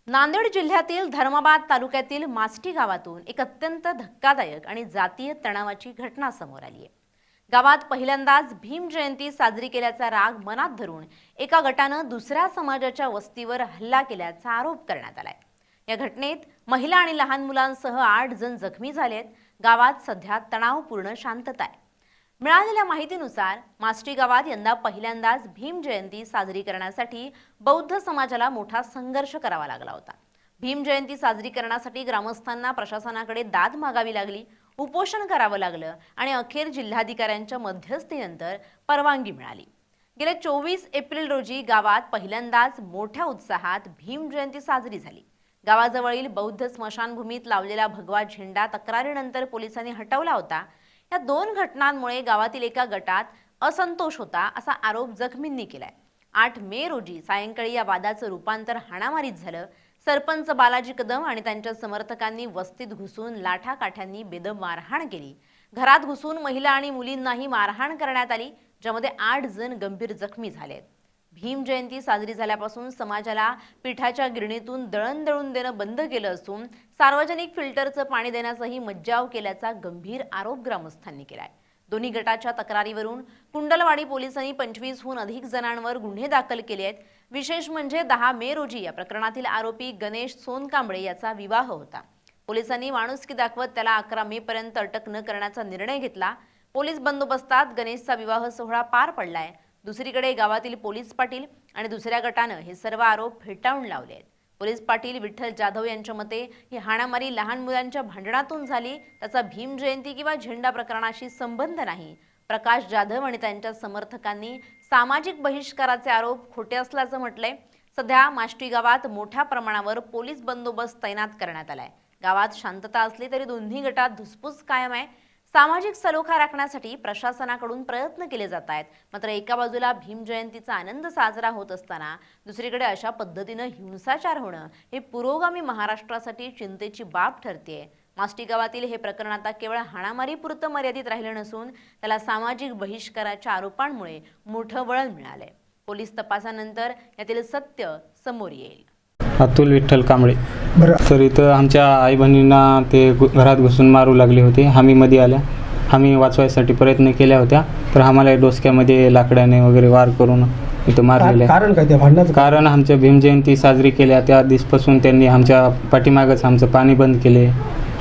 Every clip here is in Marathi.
नांदेड जिल्ह्यातील धर्माबाद तालुक्यातील मास्टी गावातून एक अत्यंत धक्कादायक आणि जातीय तणावाची घटना समोर आली आहे। गावात पहिल्यांदाच भीम जयंती साजरी केल्याचा राग मनात धरून एका गटानं दुसऱ्या समाजाच्या वस्तीवर हल्ला केल्याचा आरोप करण्यात आलाय। या घटनेत महिला आणि लहान मुलांसह 8 जण जखमी झालेत। गावात सध्या तणावपूर्ण शांतता आहे। मिळालेल्या माहितीनुसार मास्टी गावात यंदा पहिल्यांदाच भीम जयंती साजरी करण्यासाठी बौद्ध समाजाला मोठा संघर्ष करावा लागला होता। भीम जयंती साजरी करण्यासाठी ग्रामस्थांना प्रशासनाकडे दाद मागावी लागली, उपोषण करावं लागलं आणि अखेर जिल्हाधिकाऱ्यांच्या मध्यस्थीनंतर परवानगी मिळाली। गेल्या 24 एप्रिल रोजी गावात पहिल्यांदाच मोठ्या उत्साहात भीम जयंती साजरी झाली। गावाजवळील बौद्ध स्मशानभूमीत लावलेला भगवा झेंडा तक्रारीनंतर पोलिसांनी हटवला होता। या 2 घटनांमुळे गावातील एका गटात असंतोष होता असा आरोप जखमींनी केलाय। 8 मे रोजी सायंकाळी या वादाचं रूपांतर हाणामारीत झालं। सरपंच बालाजी कदम आणि त्यांच्या समर्थकांनी वस्तीत घुसून लाठाकाठ्यांनी बेदम मारहाण केली। घरात घुसून महिला आणि मुलींनाही मारहाण करण्यात आली, ज्यामध्ये 8 जण गंभीर जखमी झालेत। भीम जयंती साजरी झाल्यापासून समाजाला पिठाच्या गिरणीतून दळण दळून देणं बंद केलं असून सार्वजनिक फिल्टरचं पाणी देण्याचाही मज्जाव केल्याचा गंभीर आरोप ग्रामस्थांनी केलाय। दोन्ही गटाच्या तक्रारीवरून कुंडलवाडी पोलिसांनी 25हून अधिक जणांवर गुन्हे दाखल केले आहेत। विशेष म्हणजे 10 मे रोजी या प्रकरणातील आरोपी गणेश सोनकांबळे याचा विवाह होता। पोलिसांनी माणुसकी दाखवत त्याला 11 मे पर्यंत अटक न करण्याचा निर्णय घेतला। पोलीस बंदोबस्तात गणेशचा विवाह सोहळा पार पडलाय। दुसरीकडे गावातील पोलीस पाटील आणि दुसऱ्या गटानं हे सर्व आरोप फेटाळून लावले आहेत। पोलीस पाटील विठ्ठल जाधव यांच्या मते ही हाणामारी लहान मुलांच्या भांडणातून झाली, त्याचा भीम जयंती किंवा झेंडा प्रकरणाशी संबंध नाही। प्रकाश जाधव आणि त्यांच्या समर्थकांनी सामाजिक बहिष्काराचे आरोप खोटे असल्याचं म्हटलंय। सध्या माष्टी गावात मोठ्या प्रमाणावर पोलीस बंदोबस्त तैनात करण्यात आलाय। गावात शांतता असली तरी दोन्ही गटात धुसफूस कायम आहे। सामाजिक सलोखा राखण्यासाठी प्रशासनाकडून प्रयत्न केले जात आहेत। मात्र एका बाजूला भीम जयंतीचा आनंद साजरा होत असताना दुसरीकडे अशा पद्धतीनं हिंसाचार होणं हे पुरोगामी महाराष्ट्रासाठी चिंतेची बाब ठरतेय। माष्टी गावातील हे प्रकरण आता केवळ हाणामारीपुरतं मर्यादित राहिलं नसून त्याला सामाजिक बहिष्काराच्या आरोपांमुळे मोठं वळण मिळालंय। पोलीस तपासानंतर यातील सत्य समोर येईल। अतुल विठ्ठल कांबळे। तर इथं आमच्या आई बहिणींना ते घरात घुसून मारू लागले होते। आम्ही मध्ये आल्या, आम्ही वाचवायसाठी प्रयत्न केल्या होत्या, तर आम्हाला डोसक्यामध्ये लाकडाने वगैरे वार करून इथं मारलेले। कारण काय त्या भांडणाचं? कारण आमच्या भीम जयंती साजरी केल्या त्या दिवसापासून त्यांनी आमच्या पाठीमागच आमचं पाणी बंद केले।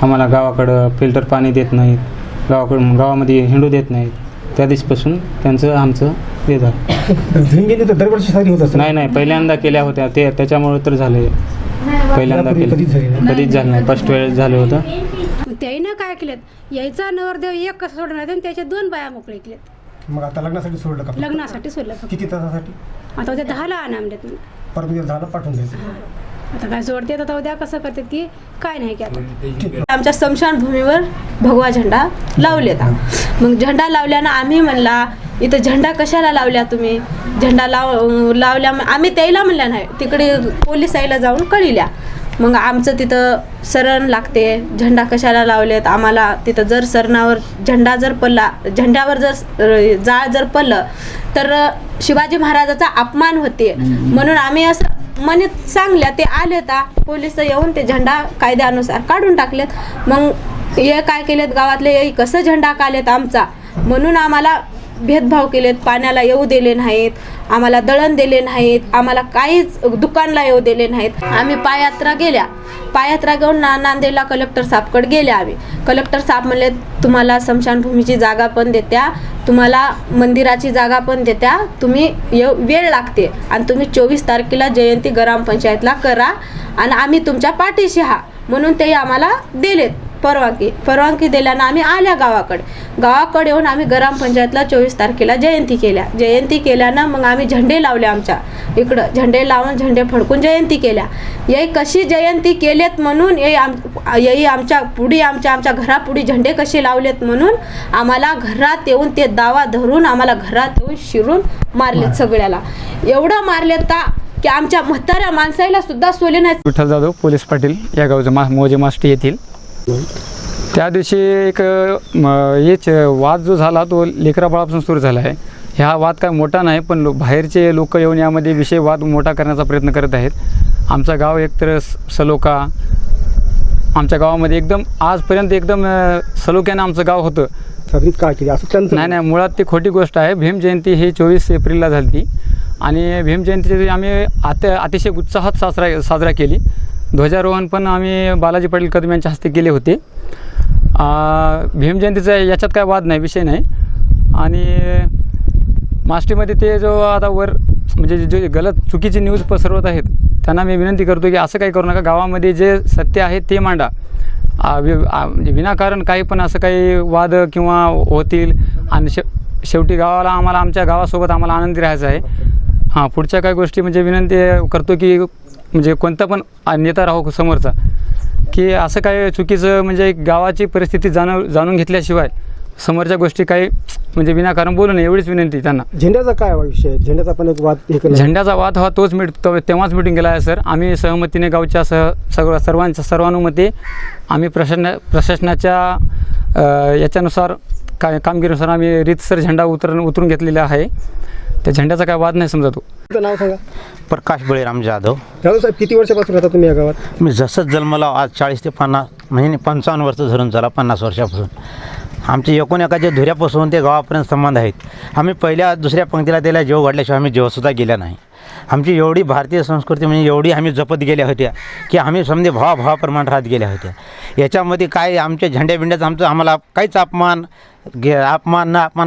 आम्हाला गावाकडं फिल्टर पाणी देत नाहीत, गावामध्ये हिंडू देत नाहीत। त्या दिवसापासून त्यांचं आमचं हे झालं। भीम जयंती तर दरवर्षी साजरी होत असते? नाही, पहिल्यांदा केल्या होत्या ते, त्याच्यामुळे तर झाले। पहिल्यांदा कधीच झालं नाही, फर्स्ट वेळेस झालं होतं। त्याईनं काय केलेत, यायचा नवरदेव एक सोडणार आणि त्याच्या 2 बाया मोकळे केलेत। मग आता लग्नासाठी सोडलं का? लग्नासाठी सोडलं फक्त। किती तासासाठी? आता उद्या 10ला आणलेत म्हणून परत उद्या झालं पाठवून द्यायचं। आता काय सोडते, आता उद्या कसं करतात की काय नाही की आता आमच्या स्मशानभूमीवर भगवा झेंडा लावलेत। मग झेंडा लावल्यानं आम्ही म्हणला इथं झेंडा कशाला लावल्या तुम्ही? झेंडा लावल्या आम्ही त्याला म्हणल्या नाही, तिकडे पोलीस आईला जाऊन कळिल्या। मग आमचं तिथं सरण लागते, झेंडा कशाला लावलेत आम्हाला तिथं। जर सरणावर झेंडा जर पडला, झेंड्यावर जर जाळ जर पडलं तर शिवाजी महाराजाचा अपमान होते, म्हणून आम्ही असं म्हणत सांगल्या। ते आले ता पोलिस येऊन ते झेंडा कायद्यानुसार काढून टाकलेत। मग हे काय केलेत गावातले, कसं झेंडा काढलेत आमचा, म्हणून आम्हाला भेदभाव केलेत। पाण्याला येऊ दिले नाहीत, आम्हाला दळण दिले नाहीत, आम्हाला काहीच दुकानला येऊ दिले नाहीत। आम्ही पाययात्रा घेऊन नांदेडला कलेक्टर साहेबकडे गेले। आम्ही कलेक्टर साहेब म्हणले तुम्हाला स्मशानभूमीची जागा पण देत्या, तुम्हाला मंदिराची जागा पण देत्या, तुम्ही वेळ लागते आणि तुम्ही 24 तारखेला जयंती ग्रामपंचायतला करा आणि आम्ही तुमच्या पाठीशी आहात, म्हणून ते आम्हाला दिलेत परवानगी दिल्यानं आम्ही आल्या गावाकडे येऊन आम्ही ग्रामपंचायतला 24 तारखेला जयंती केल्यानं मग आम्ही झेंडे लावले। आमच्या इकडं झेंडे लावून झेंडे फडकून जयंती केल्या। याही कशी जयंती केलेत म्हणून याही आमच्या पुढे आमच्या घरापुढे झेंडे कसे लावलेत म्हणून आम्हाला घरात येऊन ते दावा धरून आम्हाला घरात येऊन शिरून मारलेत। सगळ्याला एवढं मारलेत की आमच्या म्हाताऱ्या माणसाला सुद्धा सोले नाही। विठ्ठल जाधव पोलीस पाटील या गावचं मोजे माष्टी येथील। त्या दिवशी एक हेच वाद जो झाला तो लेकराबाळापासून सुरू झाला आहे। हा वाद काय मोठा नाही, पण बाहेरचे लोक येऊन यामध्ये वाद मोठा करण्याचा प्रयत्न करत आहेत। आमचं गाव एकतर सलोखा, आमच्या गावामध्ये एकदम आजपर्यंत एकदम सलोख्यानं आमचं गाव होतं. साजरीत का केली असं त्यांचं नाही मुळात ती खोटी गोष्ट आहे. भीम जयंती ही 24 एप्रिलला झाली ती आणि भीम जयंतीची आम्ही अतिशय उत्साहात साजरा केली. ध्वजारोहण पण आम्ही बालाजी पाटील कदम यांच्या हस्ते केले होते. भीम जयंतीचा याच्यात काय वाद नाही, विषय नाही. आणि माष्टीमध्ये ते जो आता वर म्हणजे जे चुकीची न्यूज पसरवत आहेत त्यांना मी विनंती करतो की असं काही करू नका. गावामध्ये जे सत्य आहे ते मांडा. म्हणजे विनाकारण काही पण असं काही वाद किंवा होतील आणि शेवटी आम्हाला आमच्या गावासोबत आम्हाला आनंदी राहायचं आहे. हां, पुढच्या काही गोष्टी म्हणजे विनंती करतो की म्हणजे कोणता पण नेता राहो समोरचा की असं काही चुकीचं म्हणजे गावाची परिस्थिती जाणून घेतल्याशिवाय समोरच्या गोष्टी काही म्हणजे विनाकारण बोलू नये, एवढीच विनंती त्यांना. झेंड्याचा काय विषय? झेंड्याचा पण एक वाद हे केला. झेंड्याचा वाद हा तेव्हाच मिटून गेला आहे सर. आम्ही सहमतीने गावच्या सर्वानुमते आम्ही प्रशासनाच्या याच्यानुसार कामगिरीनुसार आम्ही रीतसर झेंडा उतरून घेतलेला आहे. त्या झेंड्याचा काय वाद नाही समजा. तो तुमचं नाव सांगा. प्रकाश बळीराम जाधव. जाधव साहेब, किती वर्षापासून राहता तुम्ही या गावात? मी जसंच जन्मला आज 40 ते 50 म्हणजे 55 वर्ष धरून चला 50 वर्षापासून आमचे एकूण एकाच्या धुऱ्यापासून ते गावापर्यंत संबंध आहेत. आम्ही पहिल्या दुसऱ्या पंक्तीला त्याला जेव घडल्याशिवाय आम्ही जेवसुद्धा गेला नाही. आमची एवढी भारतीय संस्कृती म्हणजे एवढी आम्ही जपत गेल्या होत्या की आम्ही समजे भावाप्रमाणे राहत गेल्या होत्या. याच्यामध्ये काय आमच्या झेंड्याबिंड्याचं आम्हाला काहीच अपमान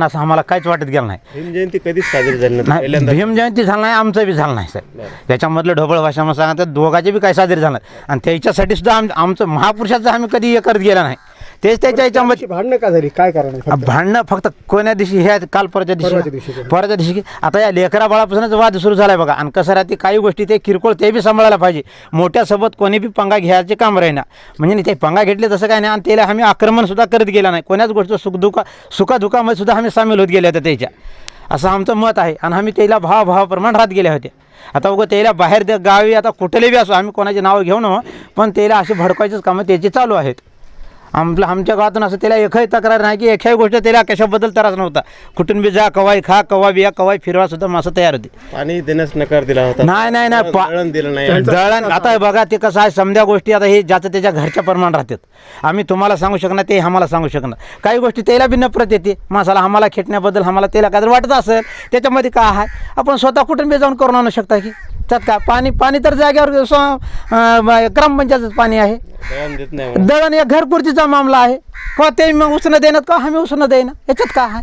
असं आम्हाला काहीच वाटत गेलं नाही. भीम जयंती कधीच साजरी झाली नाही. भीम जयंती झालं नाही, आमचं बी झालं नाही सर. त्याच्यामधलं ढोबळ भाषा सांगा तर दोघांचे बी काही साजरे झालं नाही. आणि त्याच्यासाठी सुद्धा आमचं महापुरुषाचं आम्ही कधी हे करत गेला नाही. तेच त्याच्या याच्यामध्ये भांडणं का झाली? काय कारण आहे? भांडणं फक्त कोण्या दिवशी ह्या काल परच्या दिवशी आता या लेकरा बाळापासूनच वाद सुरू झाला आहे बघा. आणि कसं राहते काही गोष्टी ते किरकोळ ते बी सांभाळायला पाहिजे. मोठ्यासोबत कोणी बी पंगा घ्यायचे काम राहीना म्हणजे ते पंगा घेतले तसं काय नाही. आणि त्याला आम्ही आक्रमणसुद्धा करत गेला नाही. कोण्याच गोष्ट सुखादुखामध्ये सुद्धा आम्ही सामील होत गेले होते त्याच्या, असं आमचं मत आहे. आणि आम्ही त्याला भावाप्रमाणे राहत गेल्या होत्या. आता उगं त्याला बाहेर गावी आता कुठले बी असो आम्ही कोणाचे नावं घेऊ न, पण त्याला असे भडकायचंच कामं त्याची चालू आहेत. आमच्या गावातून असं त्याला एकही तक्रार नाही की एकही गोष्ट त्याला कशाबद्दल त्रास नव्हता. कुठून बी जा, कवाई खा, कवा बिया, कवाई फिरवा सुद्धा मासं तयार होते. पाणी देण्यास नकार दिला होता. नाही दळण दिलं नाही. दळण आता बघा ते कसं आहे समध्या गोष्टी आता हे ज्याचं त्याच्या घरच्या प्रमाण राहतात. आम्ही तुम्हाला सांगू शकणार, ते आम्हाला सांगू शकणार. काही गोष्टी त्याला बी नफरत येते माणसाला. आम्हाला खेटण्याबद्दल आम्हाला त्याला काहीतरी वाटत असेल त्याच्यामध्ये काय आहे आपण स्वतः कुठून बी जाऊन करून आणू शकता की त्यात का पाणी तर जागेवर ग्रामपंचायतच पाणी आहे. दळण देत नाही. दळण या घरपुरतीचा मामला आहे. का ते मग उसणं देण्यात का आम्ही उसणं देईना याच्यात काय आहे.